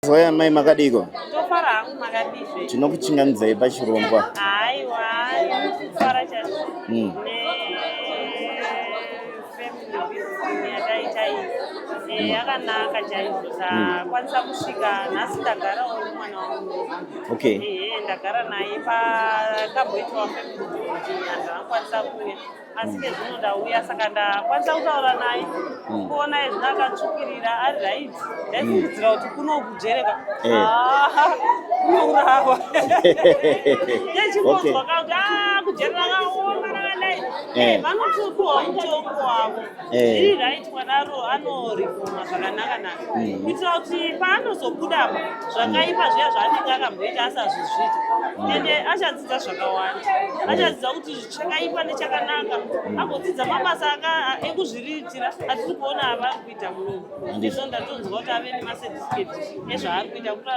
Zoya mai makadiko. Tofara makadizve. Tinokuchinganidzai pachirongwa. Aiwa, kufara chaizvo. Family business yataita iyi. Yakanaka chaizvo. Takwanisa kusvika nhasi ndagarawo nemwana wangu. Okay. Ndagara naye pakamboitwa family business anhu anokwanisa kuuya. Asi kezvino ndauya saka ndakwanisa kutaura naye kuona ezvino akatsvukirira ari right. Ndaifungidzira kuti kunokujereka kunourava ndechimbodzwa kuti kujerera kaoma rakadai vanotopiwa mutongo wavo iri right kwadaro anorifoma zvakanaka kuitira kuti paanozobudapo zvakaipa zviya zvaanenge akamboita asazvizvita ende achadzidza zvakawanda achadzidza kuti chakaipa nechakanaka agodzidza mabasa ekuzviriritira atiri kuona avari kuita munomu ndizvo ndatonzwa kuti ave nemasertificate ezvaari kuita kuti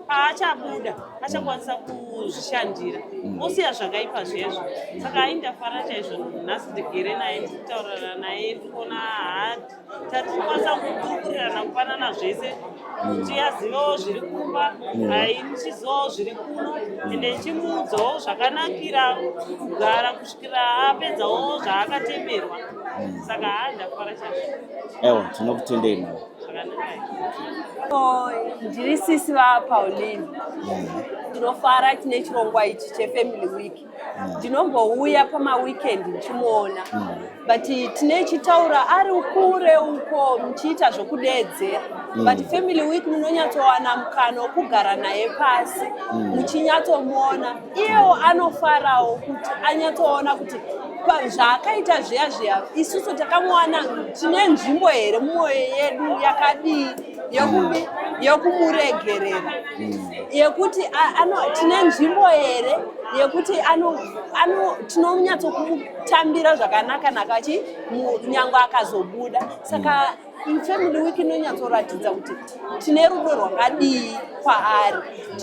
paachabuda achakwanisa kuzvishandira osiya zvakaipa zvezvo saka aindafara chaizvo nhasi ndigere naye ndikutaurana naye ndikuona tatikwanisa kukurukurirana kupanana zvese kuti azivewo zviri kumba nichizivawo zviri kuno ende chimuudzawo zvakanakira kugara kusvikira apedzawo zvaakatemerwa saka ndafara chaizvo. Ewa tinokutendei. Ndiri sisi vaPauline. Ndinofara tine chirongwa ichi chefamily week. Ndinombouya pamaweekend ndichimuona. But tine chitaura ari kure uko muchiita zvokudeedzera. But family week munonyatsowana mukana wokugara naye pasi muchinyatsomuona. Iyewo anofarawo kuti anyatsoona kuti zvaakaita zviya isusu takamuwana tine nzvimbo here mumwoyo yedu yakadii yokumuregerera yekuti tine nzvimbo here yekuti tinonyatsokumutambira zvakanaka nyangwe akazobuda saka family week inonyatsoratidza kuti tine rudo rwakadii kwaari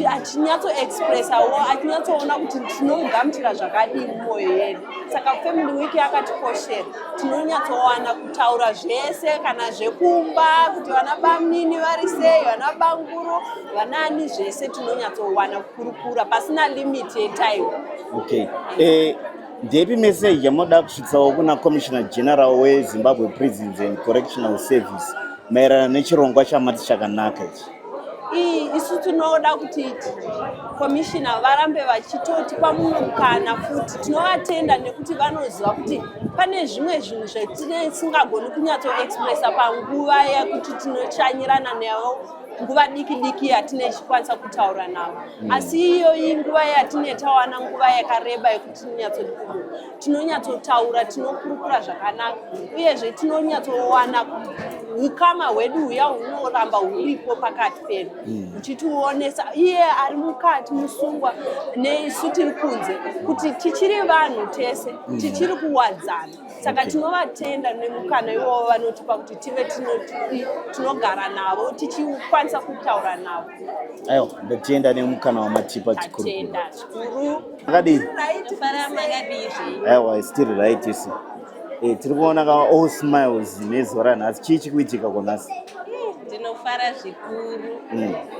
achinyatsoexpressawo achinyatsoona kuti tinomugamuchira zvakadii mumwoyo yedu saka family week yakatikoshera tinonyatsowana kutaura zvese kana zvekumba kuti vana bamunini vari sei vana banguro vanani zvese tinonyatsowana kukurukura pasina limit yetime. Okay. Ndepi message yamoda kusvitsawo kuna Commissioner General weZimbabwe Prisons and Correctional Service maererano nechirongwa chamati chakanaka ichi? Isu tinoda kuti commissioner varambe vachitotipa mumwe mukana futi tinovatenda nekuti vanoziva kuti pane zvimwe zvinhu zvatisingagoni kunyatsoexpressa panguva yekuti tinoshanyirana navo nguva diki yatinechikwanisa kutaura navo asi iyoyi nguva yatinetawana nguva yakareba yekuti tinonyatsotaura tinokurukura zvakanaka uyezve tinonyatsowana ukama hwedu huya hunoramba huripo pakati pedu uchitiuonesa iye ari mukati musungwa neisu tiri kunze kuti tichiri vanhu tese tichiri kuwadzana saka tinovatenda nemukana iwowo vanotipa kuti tive tinogara navo tichikwanisa kutaura navo. Aiwa ndatenda nemukana wamatipa chikuru. Atenda chikuru. Makadii? Fara makadizve. Aiwa still right isi. Tiri kuona ka all smiles nezuva ranhasi chii chiri kuitika kunhasi? Ndinofara zvikuru.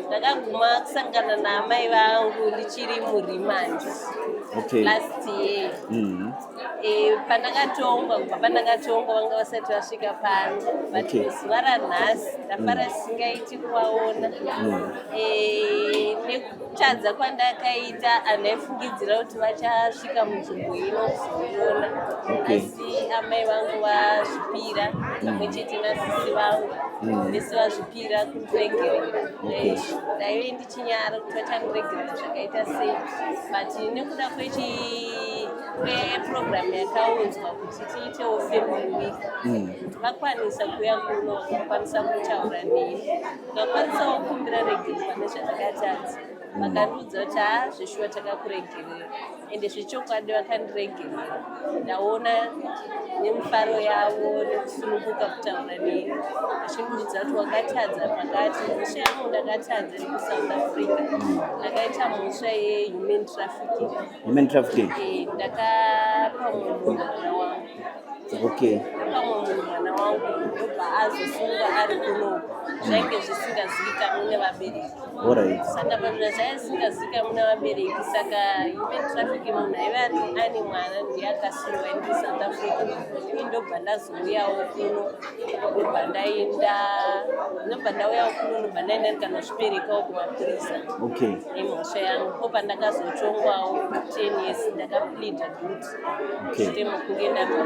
Ndakaguma kusangana naamai vangu ndichiri muRimandi. Okay. Last year. Pandakatongwa vanga vasati vasvika pano. But zuva ranhasi ndafara singaiti kuvaona. Nekutadza kwandakaita anhu aifungidzira kuti vachasvika munzvimbo ino kuzoiona. Asi amai vangu vazvipira pamwechete nasisi vangu vese vazvipira kundiregerera. Daive ndichinyara kuti vachandiregerera zvakaita sei but nekuda kweprogramu yakaunzwa kuti tiitewo family week vakwanisa kuuya kuno vakakwanisa kutaura neni vakakwanisawo kukumbira regererwa nezvatakatadza vakandiudza kuti zveshuwa takakuregerera ende zvechokwadi vakandiregerera ndaona nemufaro yavo nekusununguka kutaura neni vachindiudza kuti wakatadza pakati mhosva yangu ndakatadza nekusouth Africa ndakaita mhosva yehuman trafficking. Human trafficking? Ndakapa munhu muhara wangu Okay. Pamwe mwana wangu ndobva azosunga ari kuno zvainge zvisingazika mune vabereki. Alright. Saka pazvina zvaisingazika mune vabereki saka human trafficking munhu aiva ane mwana ndiye akasunga indi South Africa. Ndobva ndazouyawo kuno ndobva ndauyawo kuno ndobva ndaenda ndikanozviperekawo kumapurisa. Okay. Nemhosva yangu kopa ndakazotongwawo 10 years ndakapleada guilty. Okay. Chitemo kunge ndabva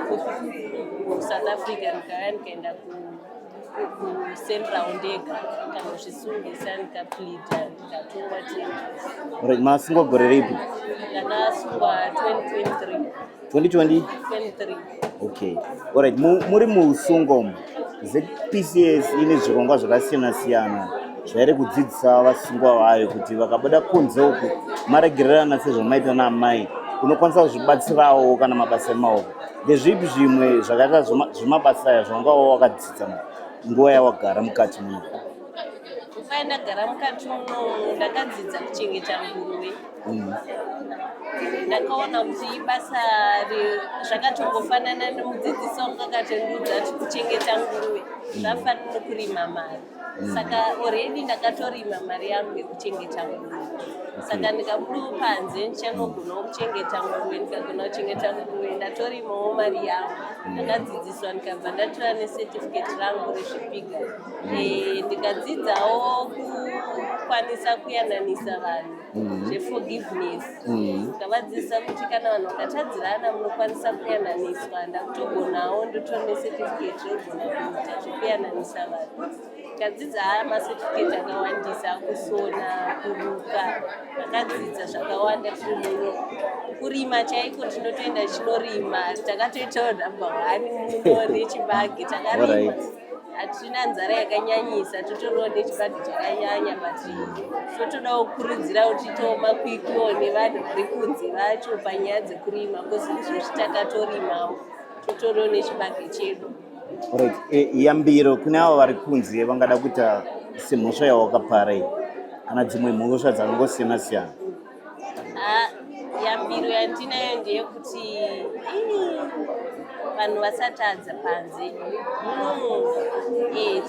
South Africa ndikaenda kuCentral ndega kanozvisungisa ndikapleada ndikatongwa 10 years. Alright, masungwa gore ripi? Ndakasungwa 2023. 2020? 23. Okay. Alright, muri musungo ZPCS ine zvirongwa zvakasiyana-siyana zvairi kudzidzisa vasungwa vayo kuti vakabuda kunze uku maregererana sezvamaita naamai unokwanisa kuzvibatsirawo kana mabasa emaoko. Ndezvipi zvimwe zvakaita zvemabasa aya zvawanga wakadzidza nguva yawagara mukati muno? Nguva ndagara mukati muno ndakadzidza kuchengeta nguruve. Ndakaona kuti ibasa zvakatongofanana nemudzidzisi wangu akatondudza kuti kuchengeta nguruve zvafanana nekurima mari. Saka already ndakatorima mari yangu yekuchengeta nguruve. Saka ndikabuda panze ndichanogonawo kuchengeta nguruve, ndikagona kuchengeta nguruve ndatorimawo mari yangu. Ndakadzidziswa ndikabva ndatora necertificate rangu rezvipiga. Ndikadzidzawo kukwanisa kuyananisa vanhu zveforgiveness. Ndikavadzidzisa kuti kana vanhu vakatadzirana munokwanisa kuyananiswa. Ndakutogonawo ndotora necertificate yogona kuita zvekuyananisa vanhu. Ndikadzidza macertificate akawandisa kusona, kuruka. Ndakadzidza zvakawanda zvino. Kurima chaiko tinotoenda chinorima. Takatoitawo namba 1 muno nechibage takarima. Hatina nzara yakanyanyisa totoriwo nechibage chakanyanya but totodawo kukurudzira kuti titowo makwikwiwo nevanhu vari kunze vacho panyaya dzekurima kozi izvozvi takatorimawo totoriwo nechibage chedu. Alright, yambiro kune avo vari kunze vangada kuita semhosva yawakapara iyi kana dzimwe mhosva dzakangosiyana-siyana? Yambiro yandinayo ndeyekuti vanhu vasatadza panze muno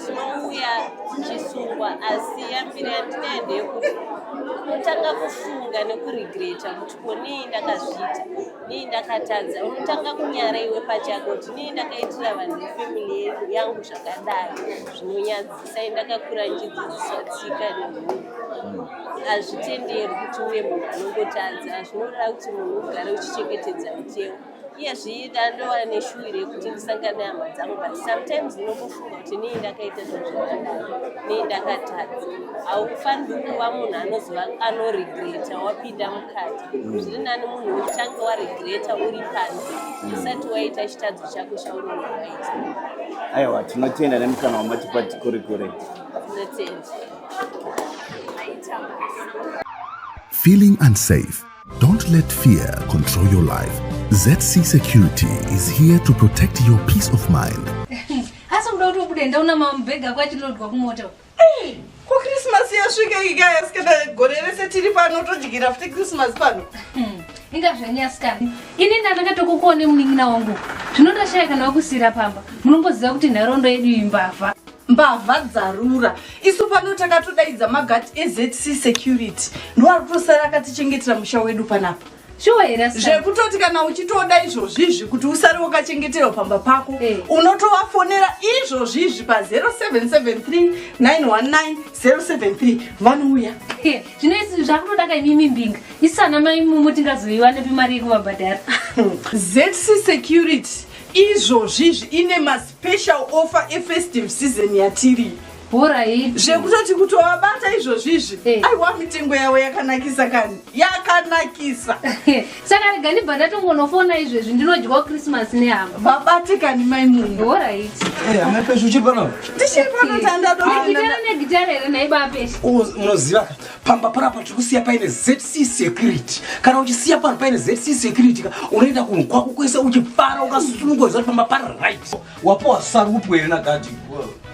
tinouya tichisungwa asi yambiro yandinayo ndeyekuti unotanga kufunga nekuregreta kuti ko nii ndakazviita, nii ndakatadza. Unotanga kunyara iwe pachako kuti nii ndakaitira vanhu vefamily yangu zvakadai zvinonyadzisa. Ndakakura nchidzidziswa tsika nenhumbi. Hazvitenderwi kuti uve munhu anongotadza. Zvinoda kuti munhu ugare uchichengetedza mutemo. Iyezve ndandova neshuwiro yekuti ndisangane nehama dzangu but sometimes ndinokufunga kuti nii ndakaita zvakadai, nii ndakatadza. Haufaniri kuva munhu anozova anoregreta wapinda mukati. Zviri nani munhu utange waregreta uri panze usati waita chitadzo chako chaunenge waita. Aiwa, tinotenda nemukana wamatipa tikure-kure. Tinotenda. Feeling unsafe? Don't let fear control your life. ZC Security is here to protect your peace of mind. Hasa mda utobude ndaona mambega kwa chilodwa kumoto. Ko Christmas yasvika ikaya sikana gore rese tiri pano todyira futi Christmas pano. Ingazvanyasikana. Ini ndakatokukone munin'ina wangu. Zvinondashaya kana wakusira pamba. Munomboziva kuti nharaunda yedu imbavha. Mbavha dzarura. Isu pano takatodaidza magati eZC Security. Ndiwari kutosara akatichengetera musha wedu panapa. Zvekutoti kana uchitoda izvozvizvi kuti usare wakachengetera pamba pako unotovafonera izvozvizvi pa 0773 919 073 vanouya. Zvinoisi zvakutodaka imimi mbinga isana mai mutingazoiwa nepimari yekuvabhadhara. ZC Security izvozvizvi ine maspecial offer efestive season yatiri. Alright. Zvekutoti kuti wabata izvozvizvi aiwa mitengo yawo yakanakisa kani yakanakisa. Saka rega ndibva ndatongonofona izvezvi ndinodyawo Christmas nehama. Babate kani mai munhu. Alright. Hama peshe uchiri pano? Ndichiri pano tandado. Gitara negitara here naiba peshe. Unoziva pamba parapa tikusiya paine ZC Security. Kana uchisiya pano paine ZC Security unoenda kunhu kwako kwese uchifara ukasunungudzwa pamba para right. Wapowa saru upwere na gadi.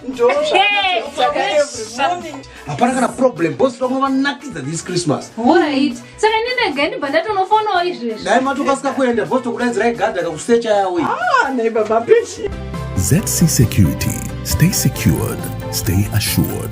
Every morning. Hapana kana problem boss wangu vanakidza this Christmas. Alright. Saka ndege ndibva ndatonofonawo izvezvi. Dai matokasika kuenda vosto kudaidzirai gadha kakusecha yawe. Neighbor mapishi. ZC Security. Stay secured. Stay assured.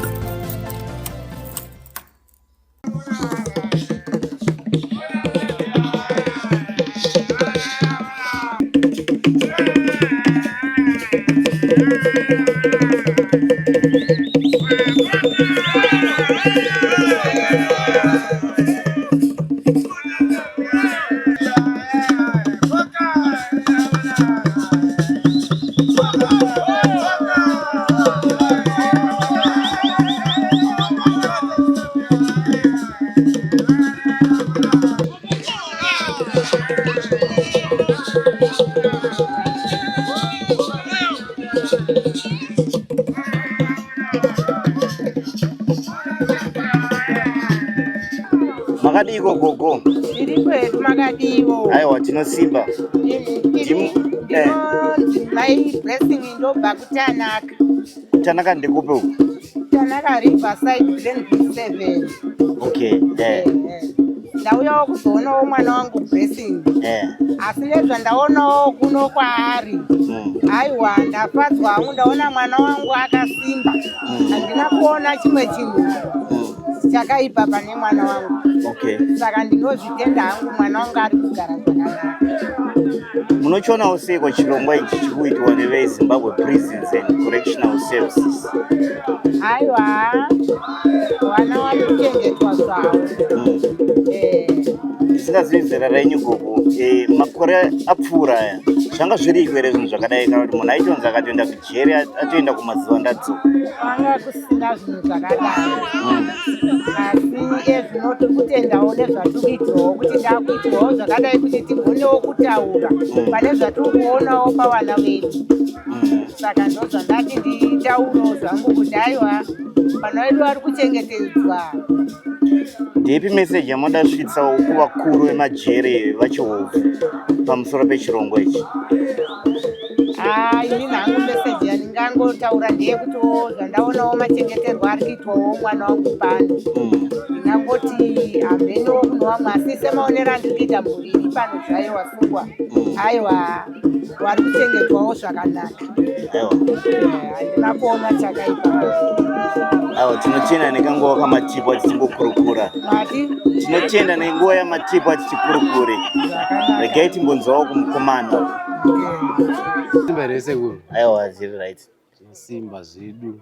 Makadiko gogo. Ndiri kwedu makadiwo. Aiwa tinosimba. My blessing ndobva kuTanaka. Tanaka ndikupe uku. Tanaka Riverside Glen 7. Okay. Ndauyawo kuzoonawo mwana wangu blessing. Asi nezvandaonawo kuno kwaari. Aiwa ndafadzwa hangu ndaona mwana wangu akasimba. Handina kuona chimwe chinhu chakaipa pane mwana wangu. Okay. Saka ndinozvitenda hangu mwana wangu ari kugara zvakanaka. Munochionawo seiko chirongwa ichi chirikuitwa neveZimbabwe Prisons and Correctional Services? Aiwa, vana vari kuchengetwa zvavo. Isingazivi zera renyu gogo, makore apfuura aya zvanga zviriko here zvinhu zvakadai kana kuti munhu aitonzi akatoenda kujeri atoenda kumazuva ndadzoka? Vanga kusina zvinhu zvakadai. Asi ezvinoti kutendawo nezvatiri kuitwawo kuti ndakuitwawo zvakadai kuti tigonewo kutaura pane zvatiri kuonawo pavana vedu. Saka ndozvandati nditaurewo zvangu kuti aiwa vana vedu vari kuchengetedzwa. Ndepi meseji yamoda svitsawo kuvakuru vemajere vachihovu pamusoro pechirongwa ichi? Ini nhangu meseji yandingangotaura ndeyekuti zvandaonawo machengeterwo ari kuitwawo mwana wangu pano. Ndingangoti hambeniwo munhu wamwe asi semaonero andiri kuita mhuri iri pano zvayo wasungwa. Aiwa vari kuchengetwawo zvakanaka. Handina kuona chakaipa. Aiwa tinotenda nenguva kamatipo tichingokurukura. Tinotenda nenguva yamatipo tichikurukure. Regai timbonzwawo kumukomana. Simba rese guru. Aiwa ziri right. Simba zvedu.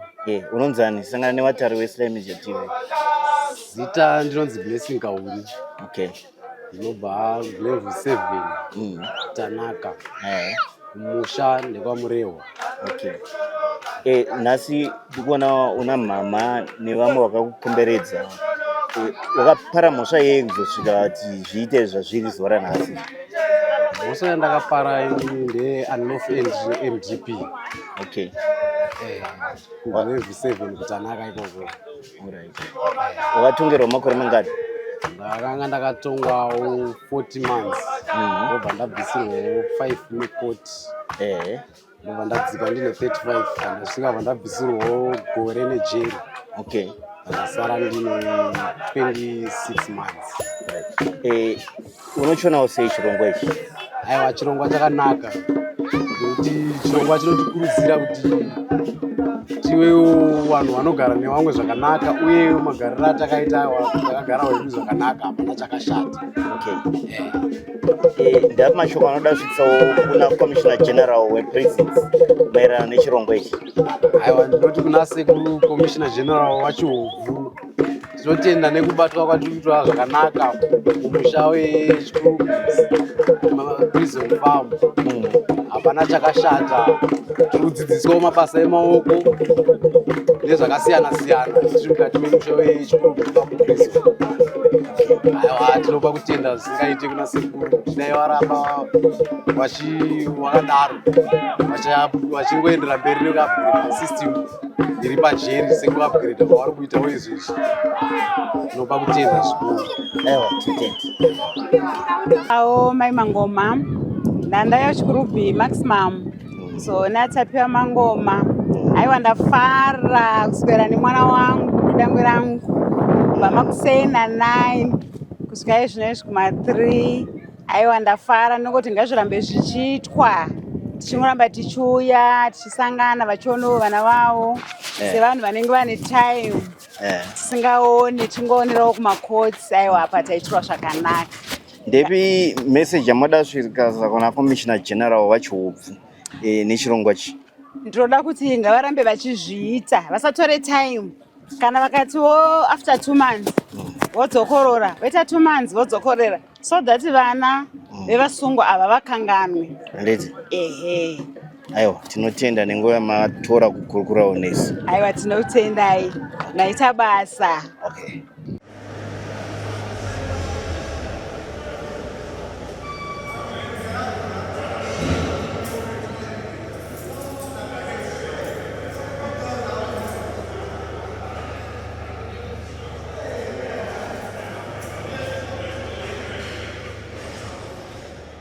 Unonzani sangana nevatari weSlam Media TV? Zita ndinonzi Blessing Kauri. Okay. Ndinobva level 7. Tanaka. Musha nekwaMurewa. Okay. Nhasi ndikuona una mama nevamwe vakakukomberedza. Wakapara mhosva yei kuzosvika kuti zviite zvazviri zuva ranhasi? Mhosva yandakapara ndeUnlawful MDP. Okay. Level 7 kuTanaka ikoko. Alright. Wakatongerwa makore mangati? Ndakanga ndakatongwawo 40 months. Ndobva ndabvisirwawo 5 mukoti. Ndobva ndadzika ndine 35 ndasvika bva ndabvisirwawo gore nejeri. Okay. Ndasara ndine 26 months. Unochionawo sei chirongwa ichi? Aiwa chirongwa chakanaka. Ngekuti chirongwa chinotikurudzira kuti tiwewo vanhu vanogara nevamwe zvakanaka uye magariro atakaita takagara wedu zvakanaka hapana chakashata. Ndapi mashoko anoda svitsawo kuna Commissioner General wePrisons maererano nechirongwa ichi? Aiwa ndinoti kuna sekuru Commissioner General wachihovu tinotenda nekubatwa kwatiri kuitwa zvakanaka mumusha wechikuru prison farm. Hapana chakashata. Tiri kudzidziswawo mabasa emaoko nezvakasiyana siyana tiri mukati memusha wechikuru prison. Aiwa tinopa kutenda zvisingaite kuna sekuru dai varamba vakadaro vachingoendera mberi nekuupgrade system iri pajeri sekuupgrade kwavari kuitawo izvezvi. Tinopa kutenda zvikuru. Aiwa titende. Awo mai mangoma ndandaya chikurubi maximum so natapiwa mangoma. Aiwa ndafara kuswera nemwana wangu kudangwe rangu kubva makusei na9 kusvika izvinezvi kuma3 aiwa ndafara nekuti ngazvirambe zvichiitwa tichingoramba tichiuya tichisangana vachionawo vana vavo sevanhu vanenge vane time tisingaoni tingoonerawo kumakotsi aiwa apa taitirwa zvakanaka. Ndepi message yamoda kusvika kuna Commissioner General wachiupfu nechirongwa chi? Ndinoda kuti ngavarambe vachizviita vasatore time kana vakatiwo after 2 months vodzokorora voita 2 months vodzokorera so that vana vevasungwa ava vakanganwe. Ndeti Ehe. Aiwa tinotenda nenguva matora kukurukura onesi. Aiwa tinotendai naita basa. Okay.